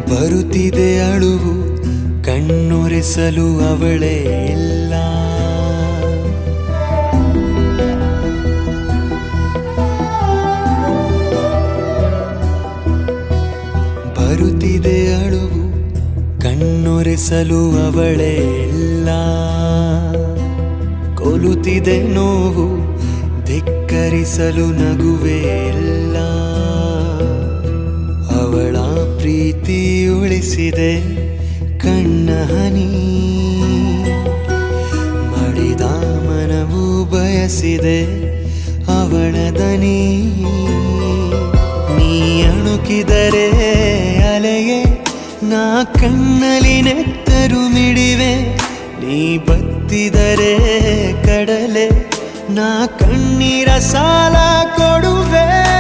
ಬರುತ್ತಿದೆ ಅಳುವು ಕಣ್ಣೊರೆಸಲು ಅವಳೇ ಇಲ್ಲ. ಬರುತ್ತಿದೆ ಅಳುವು ಕಣ್ಣೊರೆಸಲು ಅವಳೇ ಇಲ್ಲ. ಕೊಲುತ್ತಿದೆ ನೋವು ಧಿಕ್ಕರಿಸಲು ನಗುವೇ ಇಲ್ಲ. ಅವಳ ಪ್ರೀತಿ ಉಳಿಸಿದೆ ಕಣ್ಣ ಹನಿ. ಮಡಿದ ಮನವು ಬಯಸಿದೆ ಅವಳ ದನಿ. ನೀ ಅಣುಕಿದರೆ ಅಲೆಯೇ ನಾ ಕಣ್ಣಲ್ಲಿ ನೆತ್ತರು ಮಿಡಿವೆ. ನೀ ಬತ್ತಿದರೆ ಕಡಲೆ ನಾ ಕಣ್ಣೀರ ಸಾಲ ಕೊಡುವೆ.